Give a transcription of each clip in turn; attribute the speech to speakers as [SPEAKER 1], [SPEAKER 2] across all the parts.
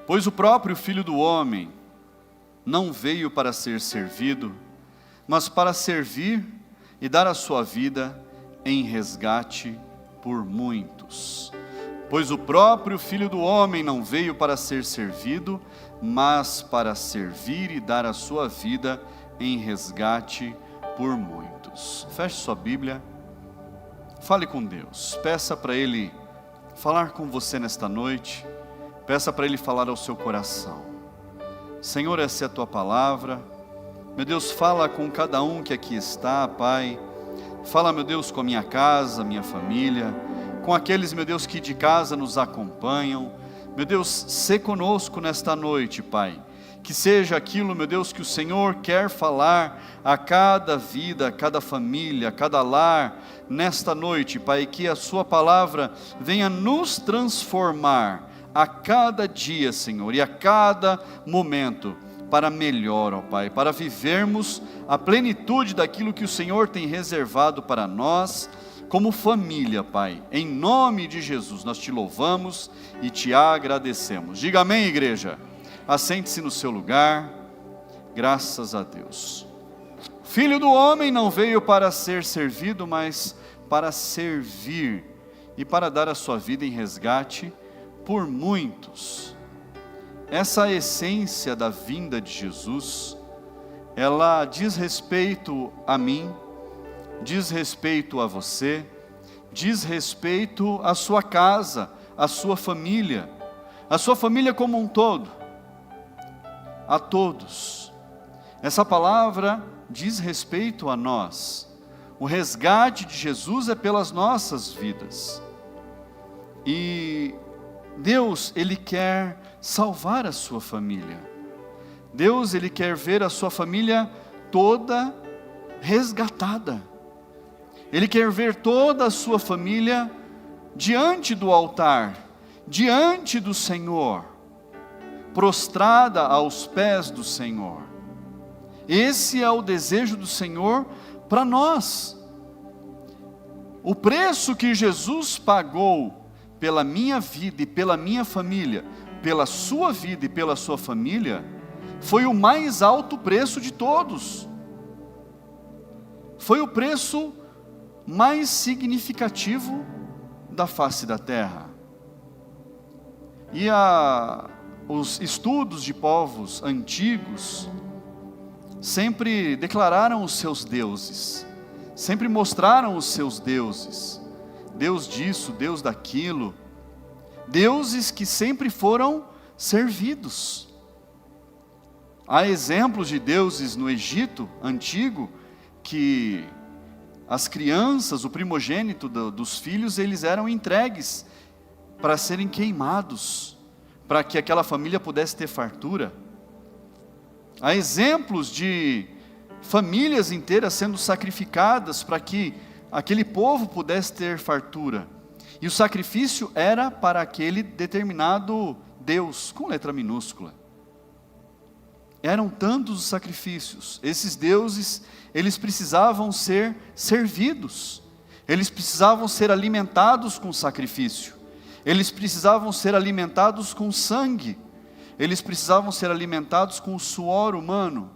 [SPEAKER 1] Pois o próprio Filho do Homem não veio para ser servido, mas para servir e dar a sua vida em resgate por muitos. Pois o próprio Filho do Homem não veio para ser servido, mas para servir e dar a sua vida em resgate por muitos. Feche sua Bíblia, fale com Deus, peça para Ele falar com você nesta noite, peça para Ele falar ao seu coração. Senhor, essa é a Tua palavra, meu Deus, fala com cada um que aqui está, Pai, fala, meu Deus, com a minha casa, minha família, com aqueles, meu Deus, que de casa nos acompanham, meu Deus, sê conosco nesta noite, Pai, que seja aquilo, meu Deus, que o Senhor quer falar a cada vida, a cada família, a cada lar, nesta noite, Pai, que a Sua palavra venha nos transformar a cada dia, Senhor, e a cada momento, para melhor, ó Pai, para vivermos a plenitude daquilo que o Senhor tem reservado para nós, como família, Pai. Em nome de Jesus, nós Te louvamos e Te agradecemos. Diga amém, igreja. Assente-se no seu lugar, graças a Deus. Filho do homem não veio para ser servido, mas para servir e para dar a sua vida em resgate por muitos. Essa essência da vinda de Jesus, ela diz respeito a mim, diz respeito a você, diz respeito à sua casa, à sua família como um todo, a todos. Essa palavra diz respeito a nós. O resgate de Jesus é pelas nossas vidas. E Deus, Ele quer salvar a sua família. Deus, Ele quer ver a sua família toda resgatada. Ele quer ver toda a sua família diante do altar, diante do Senhor, prostrada aos pés do Senhor. Esse é o desejo do Senhor para nós. O preço que Jesus pagou pela minha vida e pela minha família, pela sua vida e pela sua família, foi o mais alto preço de todos. Foi o preço mais significativo da face da terra. E os estudos de povos antigos sempre declararam os seus deuses, sempre mostraram os seus deuses, Deus disso, Deus daquilo, deuses que sempre foram servidos. Há exemplos de deuses no Egito antigo, que as crianças, o primogênito dos filhos, eles eram entregues para serem queimados, para que aquela família pudesse ter fartura. Há exemplos de famílias inteiras sendo sacrificadas para que aquele povo pudesse ter fartura. E o sacrifício era para aquele determinado Deus, com letra minúscula. Eram tantos os sacrifícios. Esses deuses, eles precisavam ser servidos. Eles precisavam ser alimentados com sacrifício. Eles precisavam ser alimentados com sangue. Eles precisavam ser alimentados com o suor humano.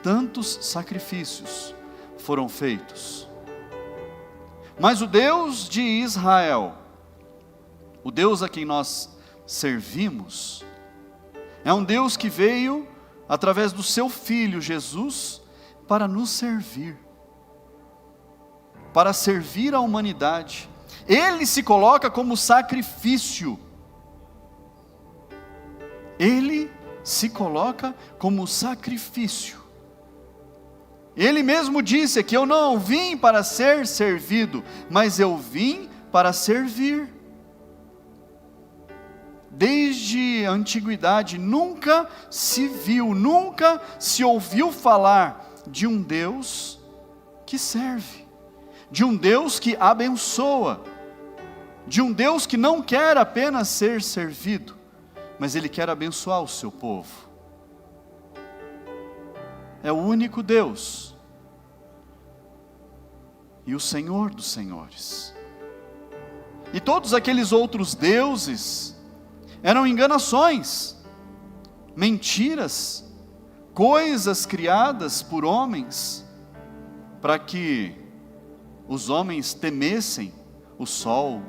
[SPEAKER 1] Tantos sacrifícios foram feitos. Mas o Deus de Israel, o Deus a quem nós servimos, é um Deus que veio através do seu Filho Jesus para nos servir, para servir a humanidade. Ele se coloca como sacrifício. Ele se coloca como sacrifício. Ele mesmo disse que eu não vim para ser servido, mas eu vim para servir. Desde a antiguidade nunca se viu, nunca se ouviu falar de um Deus que serve, de um Deus que abençoa, de um Deus que não quer apenas ser servido, mas Ele quer abençoar o seu povo. É o único Deus e o Senhor dos senhores. E todos aqueles outros deuses eram enganações, mentiras, coisas criadas por homens, para que os homens temessem o sol,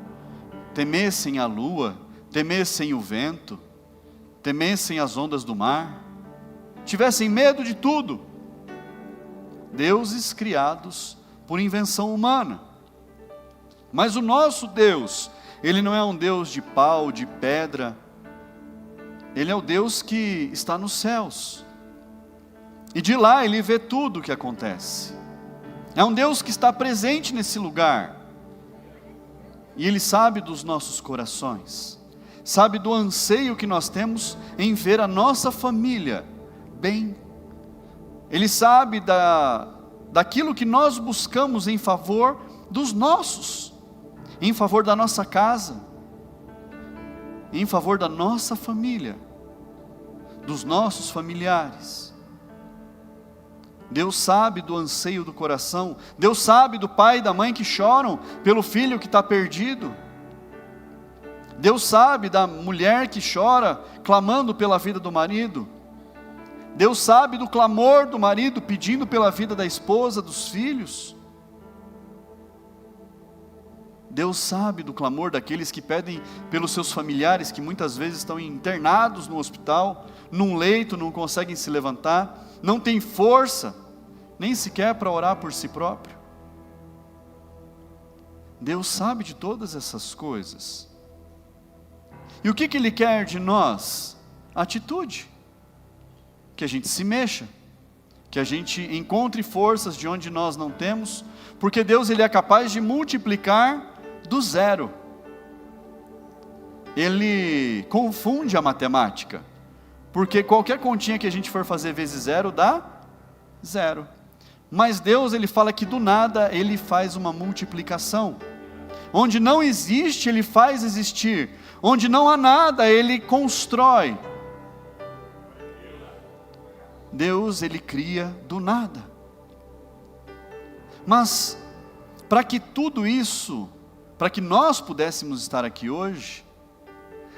[SPEAKER 1] temessem a lua, temessem o vento, temessem as ondas do mar, tivessem medo de tudo. Deuses criados por invenção humana. Mas o nosso Deus, Ele não é um Deus de pau, de pedra. Ele é o Deus que está nos céus. E de lá Ele vê tudo o que acontece. É um Deus que está presente nesse lugar. E Ele sabe dos nossos corações. Sabe do anseio que nós temos em ver a nossa família bem. Ele sabe daquilo que nós buscamos em favor dos nossos, em favor da nossa casa, em favor da nossa família, dos nossos familiares. Deus sabe do anseio do coração. Deus sabe do pai e da mãe que choram pelo filho que está perdido. Deus sabe da mulher que chora, clamando pela vida do marido. Deus sabe do clamor do marido, pedindo pela vida da esposa, dos filhos. Deus sabe do clamor daqueles que pedem pelos seus familiares, que muitas vezes estão internados no hospital, num leito, não conseguem se levantar, não têm força, nem sequer para orar por si próprio. Deus sabe de todas essas coisas. E o que Ele quer de nós? Atitude. Que a gente se mexa, que a gente encontre forças de onde nós não temos, porque Deus Ele é capaz de multiplicar do zero. Ele confunde a matemática, porque qualquer continha que a gente for fazer vezes zero, dá zero. Mas Deus, Ele fala que do nada Ele faz uma multiplicação. Onde não existe, Ele faz existir. Onde não há nada, Ele constrói. Deus, Ele cria do nada. Mas, para que tudo isso, para que nós pudéssemos estar aqui hoje,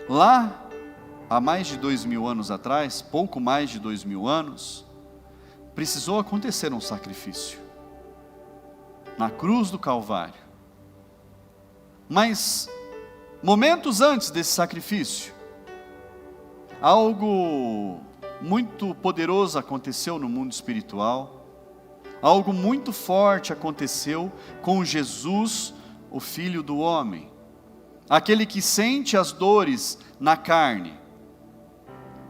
[SPEAKER 1] lá, há mais de 2000 anos atrás, pouco mais de 2000 anos, precisou acontecer um sacrifício, na cruz do Calvário. Mas, momentos antes desse sacrifício, algo muito poderoso aconteceu no mundo espiritual, algo muito forte aconteceu com Jesus, o Filho do Homem, aquele que sente as dores na carne,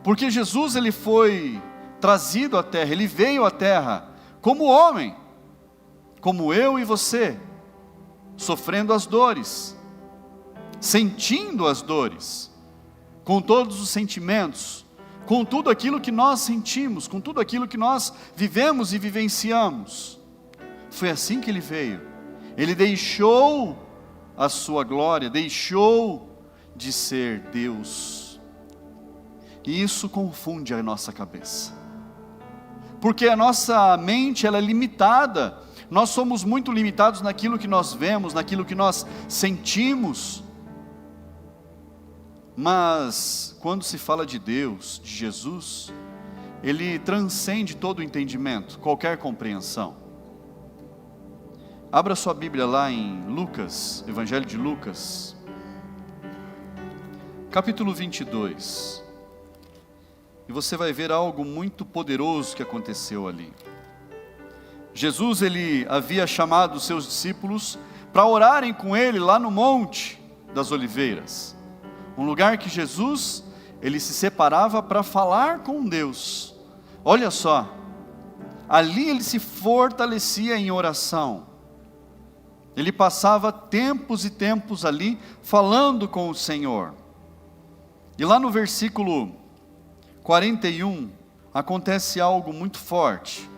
[SPEAKER 1] porque Jesus Ele foi trazido à terra, Ele veio à terra como homem, como eu e você, sofrendo as dores, sentindo as dores, com todos os sentimentos, com tudo aquilo que nós sentimos, com tudo aquilo que nós vivemos e vivenciamos. Foi assim que Ele veio. Ele deixou a sua glória, deixou de ser Deus. E isso confunde a nossa cabeça, porque a nossa mente ela é limitada. Nós somos muito limitados naquilo que nós vemos, naquilo que nós sentimos. Mas, quando se fala de Deus, de Jesus, Ele transcende todo o entendimento, qualquer compreensão. Abra sua Bíblia lá em Lucas, Evangelho de Lucas, capítulo 22. E você vai ver algo muito poderoso que aconteceu ali. Jesus, Ele havia chamado os seus discípulos para orarem com Ele lá no Monte das Oliveiras. Um lugar que Jesus, Ele se separava para falar com Deus. Olha só, ali Ele se fortalecia em oração. Ele passava tempos e tempos ali, falando com o Senhor. E lá no versículo 41, acontece algo muito forte.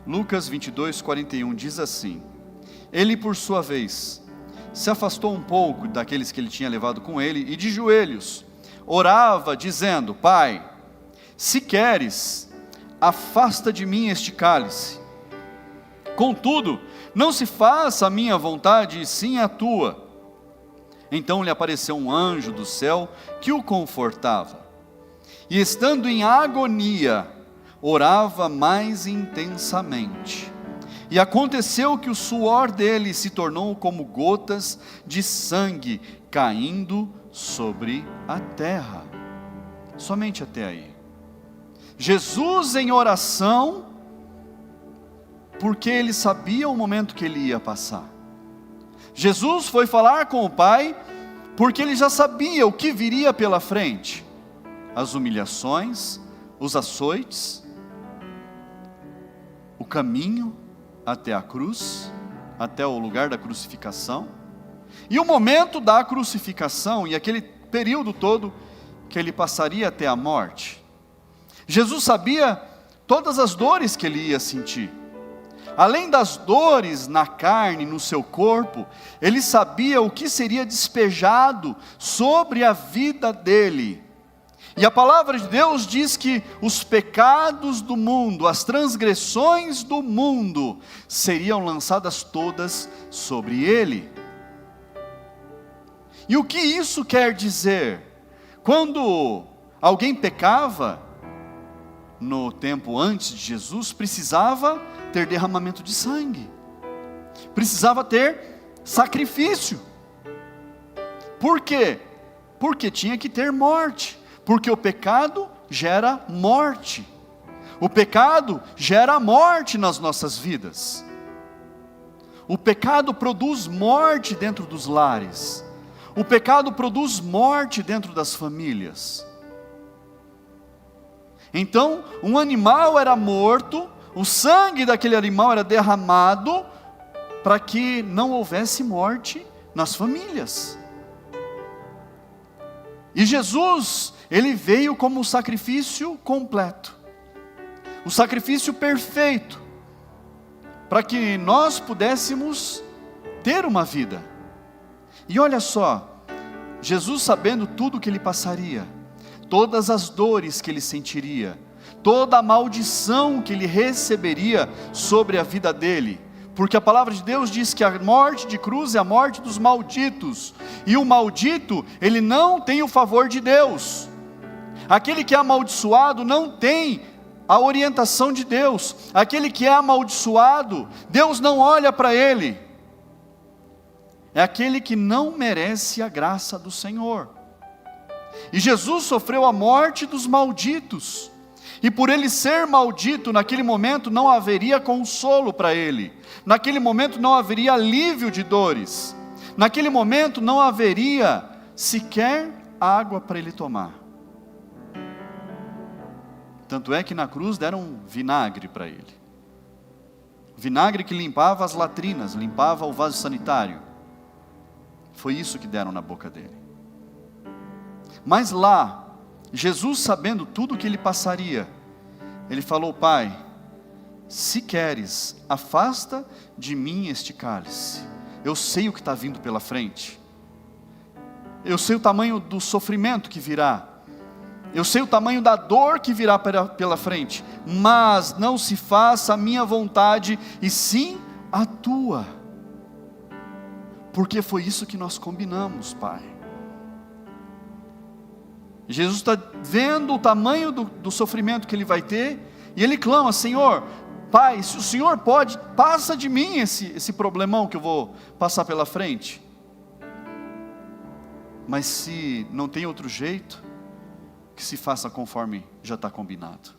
[SPEAKER 1] Lucas 22, 41 diz assim: Ele, por sua vez, se afastou um pouco daqueles que Ele tinha levado com Ele, e de joelhos, orava dizendo: Pai, se queres, afasta de mim este cálice. Contudo, não se faça a minha vontade, e sim a tua. Então lhe apareceu um anjo do céu que o confortava. E estando em agonia, orava mais intensamente. E aconteceu que o suor dele se tornou como gotas de sangue caindo sobre a terra. Somente até aí. Jesus em oração, porque ele sabia o momento que ele ia passar. Jesus foi falar com o Pai, porque ele já sabia o que viria pela frente. As humilhações, os açoites, o caminho até a cruz, até o lugar da crucificação, e o momento da crucificação, e aquele período todo que ele passaria até a morte. Jesus sabia todas as dores que ele ia sentir. Além das dores na carne, no seu corpo, ele sabia o que seria despejado sobre a vida dele. E a palavra de Deus diz que os pecados do mundo, as transgressões do mundo, seriam lançadas todas sobre ele. E o que isso quer dizer? Quando alguém pecava, no tempo antes de Jesus, precisava ter derramamento de sangue, precisava ter sacrifício. Por quê? Porque tinha que ter morte, porque o pecado gera morte, o pecado gera morte nas nossas vidas, o pecado produz morte dentro dos lares, o pecado produz morte dentro das famílias. Então, um animal era morto, o sangue daquele animal era derramado, para que não houvesse morte nas famílias. E Jesus, ele veio como o sacrifício completo, o sacrifício perfeito, para que nós pudéssemos ter uma vida. E olha só, Jesus sabendo tudo o que ele passaria, todas as dores que ele sentiria, toda a maldição que ele receberia sobre a vida dele, porque a palavra de Deus diz que a morte de cruz é a morte dos malditos, e o maldito, ele não tem o favor de Deus, aquele que é amaldiçoado não tem a orientação de Deus, aquele que é amaldiçoado, Deus não olha para ele, é aquele que não merece a graça do Senhor. E Jesus sofreu a morte dos malditos, e por ele ser maldito, naquele momento não haveria consolo para ele, naquele momento não haveria alívio de dores, naquele momento não haveria sequer água para ele tomar. Tanto é que na cruz deram vinagre para ele, vinagre que limpava as latrinas, limpava o vaso sanitário, foi isso que deram na boca dele. Mas lá, Jesus sabendo tudo o que ele passaria, ele falou: Pai, se queres, afasta de mim este cálice, eu sei o que está vindo pela frente, eu sei o tamanho do sofrimento que virá, eu sei o tamanho da dor que virá pela frente, mas não se faça a minha vontade, e sim a tua, porque foi isso que nós combinamos, Pai. Jesus está vendo o tamanho do sofrimento que ele vai ter, e ele clama: Senhor, Pai, se o Senhor pode, passa de mim esse problemão que eu vou passar pela frente. Mas se não tem outro jeito, que se faça conforme já está combinado,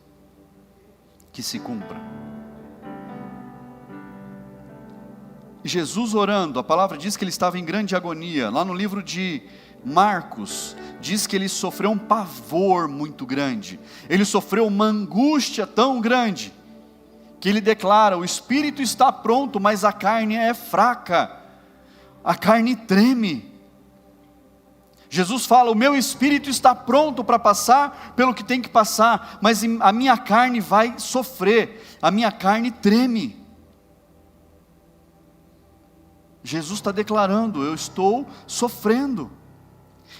[SPEAKER 1] que se cumpra. Jesus orando, a palavra diz que ele estava em grande agonia. Lá no livro de Marcos, diz que ele sofreu um pavor muito grande, ele sofreu uma angústia tão grande, que ele declara: o espírito está pronto, mas a carne é fraca, a carne treme. Jesus fala: o meu espírito está pronto para passar pelo que tem que passar, mas a minha carne vai sofrer, a minha carne treme. Jesus está declarando: eu estou sofrendo.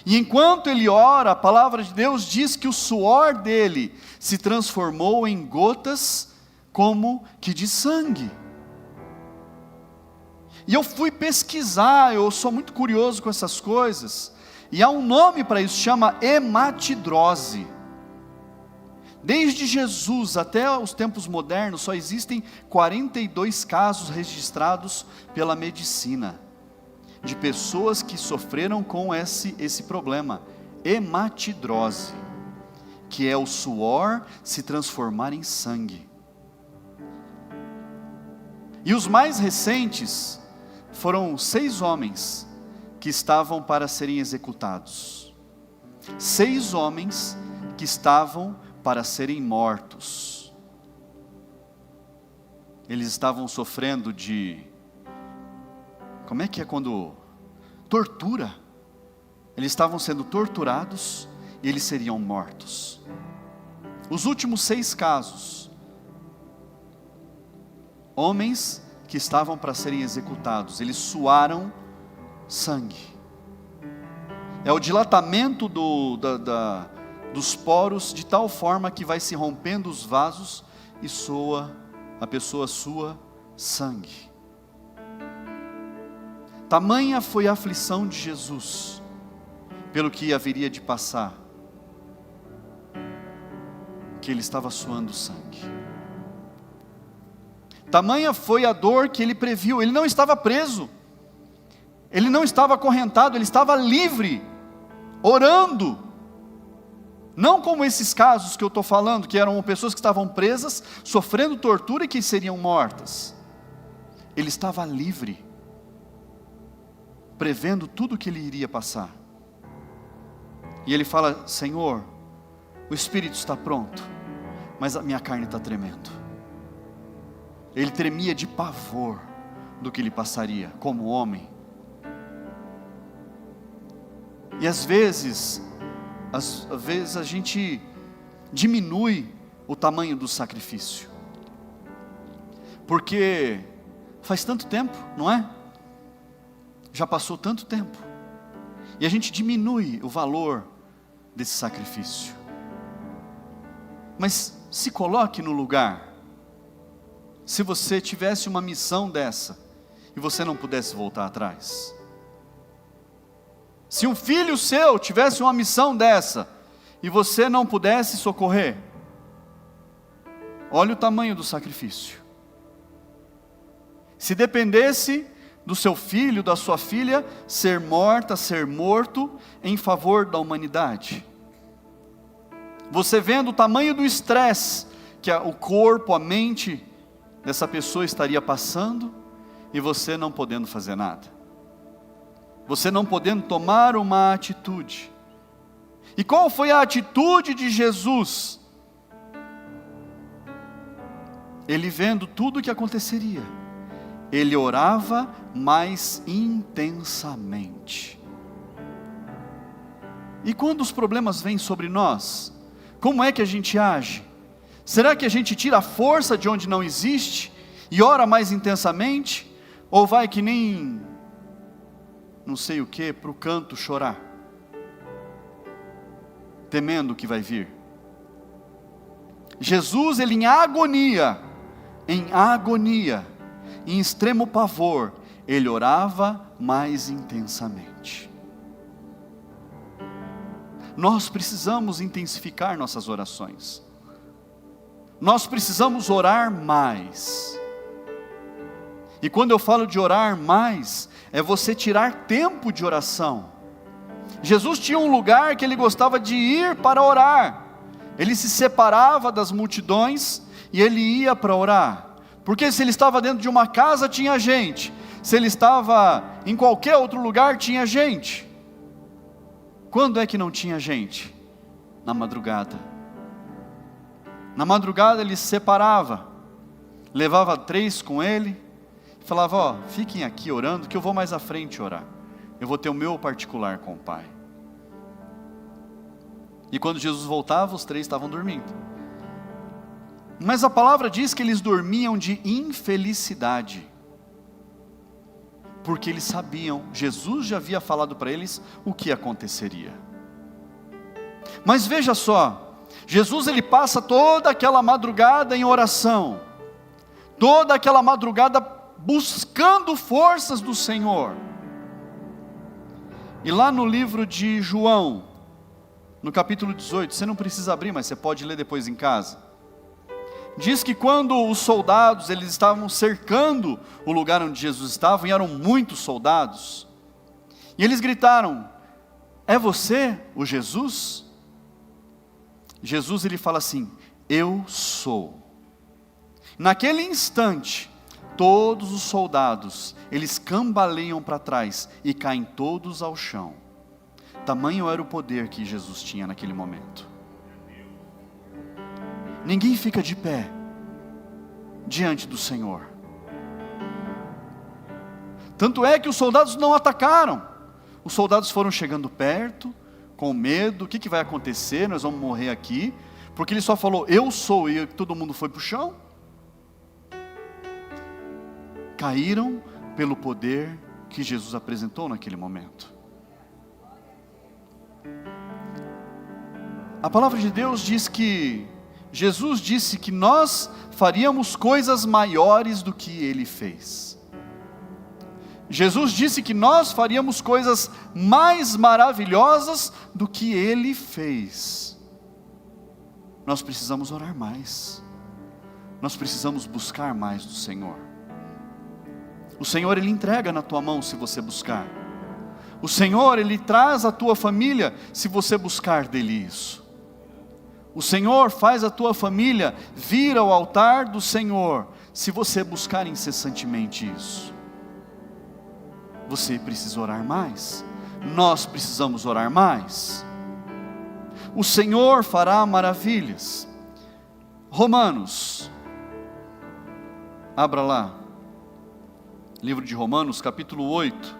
[SPEAKER 1] E enquanto ele ora, a palavra de Deus diz que o suor dele se transformou em gotas como que de sangue. E eu fui pesquisar, eu sou muito curioso com essas coisas, e há um nome para isso, chama hematidrose. Desde Jesus até os tempos modernos, só existem 42 casos registrados pela medicina, de pessoas que sofreram com esse problema, hematidrose, que é o suor se transformar em sangue. E os mais recentes foram 6 homens que estavam para serem executados. 6 homens que estavam para serem mortos. Eles estavam sofrendo de, como é que é quando? Tortura. Eles estavam sendo torturados e eles seriam mortos. Os últimos 6 casos, homens que estavam para serem executados, eles suaram sangue. É o dilatamento dos poros, de tal forma que vai se rompendo os vasos e a pessoa sua sangue. Tamanha foi a aflição de Jesus, pelo que haveria de passar, que ele estava suando sangue. Tamanha foi a dor que ele previu. Ele não estava preso, ele não estava acorrentado, ele estava livre, orando. Não como esses casos que eu estou falando, que eram pessoas que estavam presas, sofrendo tortura e que seriam mortas. Ele estava livre, prevendo tudo o que ele iria passar. E ele fala: Senhor, o espírito está pronto, mas a minha carne está tremendo. Ele tremia de pavor do que lhe passaria como homem. E às vezes a gente diminui o tamanho do sacrifício, porque faz tanto tempo, não é? Já passou tanto tempo, e a gente diminui o valor desse sacrifício. Mas se coloque no lugar, se você tivesse uma missão dessa, e você não pudesse voltar atrás. Se um filho seu tivesse uma missão dessa, e você não pudesse socorrer, olha o tamanho do sacrifício. Se dependesse do seu filho, da sua filha, ser morta, ser morto, em favor da humanidade. Você vendo o tamanho do estresse, que o corpo, a mente dessa pessoa estaria passando, e você não podendo fazer nada. Você não podendo tomar uma atitude. E qual foi a atitude de Jesus? Ele vendo tudo o que aconteceria, ele orava mais intensamente. E quando os problemas vêm sobre nós, como é que a gente age? Será que a gente tira a força de onde não existe e ora mais intensamente? Ou vai que nem não sei o que, para o canto chorar, temendo o que vai vir? Jesus, ele em agonia, em extremo pavor, ele orava mais intensamente. Nós precisamos intensificar nossas orações. Nós precisamos orar mais. E quando eu falo de orar mais, é você tirar tempo de oração. Jesus tinha um lugar que ele gostava de ir para orar. Ele se separava das multidões e ele ia para orar. Porque se ele estava dentro de uma casa, tinha gente. Se ele estava em qualquer outro lugar, tinha gente. Quando é que não tinha gente? Na madrugada. Na madrugada ele se separava, levava 3 com ele, falava: fiquem aqui orando, que eu vou mais à frente orar. Eu vou ter o meu particular com o Pai. E quando Jesus voltava, os 3 estavam dormindo. Mas a palavra diz que eles dormiam de infelicidade, porque eles sabiam, Jesus já havia falado para eles o que aconteceria. Mas veja só, Jesus ele passa toda aquela madrugada em oração, toda aquela madrugada buscando forças do Senhor. E lá no livro de João, no capítulo 18, você não precisa abrir, mas você pode ler depois em casa. Diz que quando os soldados, eles estavam cercando o lugar onde Jesus estava, e eram muitos soldados, e eles gritaram: é você o Jesus? Jesus, ele fala assim: eu sou. Naquele instante, todos os soldados, eles cambaleiam para trás e caem todos ao chão. Tamanho era o poder que Jesus tinha naquele momento. Ninguém fica de pé diante do Senhor. Tanto é que os soldados não atacaram. Os soldados foram chegando perto, com medo. O que vai acontecer? Nós vamos morrer aqui. Porque ele só falou: eu sou, e todo mundo foi para o chão. Caíram pelo poder que Jesus apresentou naquele momento. A palavra de Deus diz que Jesus disse que nós faríamos coisas maiores do que Ele fez. Jesus disse que nós faríamos coisas mais maravilhosas do que Ele fez. Nós precisamos orar mais. Nós precisamos buscar mais do Senhor. O Senhor, Ele entrega na tua mão se você buscar. O Senhor, Ele traz a tua família se você buscar dEle isso. O Senhor faz a tua família vir ao altar do Senhor se você buscar incessantemente isso. Você precisa orar mais. Nós precisamos orar mais. O Senhor fará maravilhas. Romanos, abra lá, livro de Romanos, capítulo 8,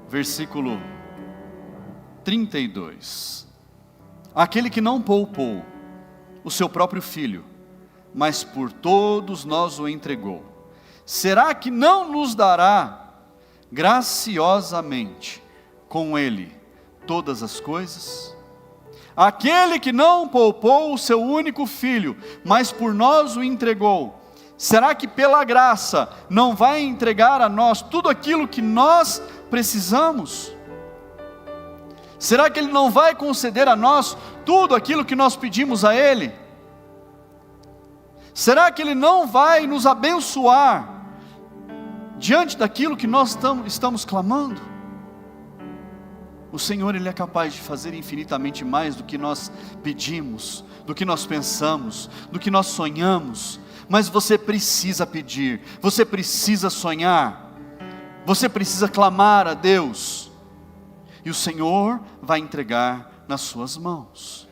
[SPEAKER 1] versículo 32. Aquele que não poupou o seu próprio filho, mas por todos nós o entregou, será que não nos dará graciosamente com ele todas as coisas? Aquele que não poupou o seu único filho, mas por nós o entregou, será que pela graça não vai entregar a nós tudo aquilo que nós precisamos? Será que Ele não vai conceder a nós tudo aquilo que nós pedimos a Ele? Será que Ele não vai nos abençoar diante daquilo que nós estamos clamando? O Senhor, Ele é capaz de fazer infinitamente mais do que nós pedimos, do que nós pensamos, do que nós sonhamos. Mas você precisa pedir, você precisa sonhar, você precisa clamar a Deus. E o Senhor vai entregar nas suas mãos.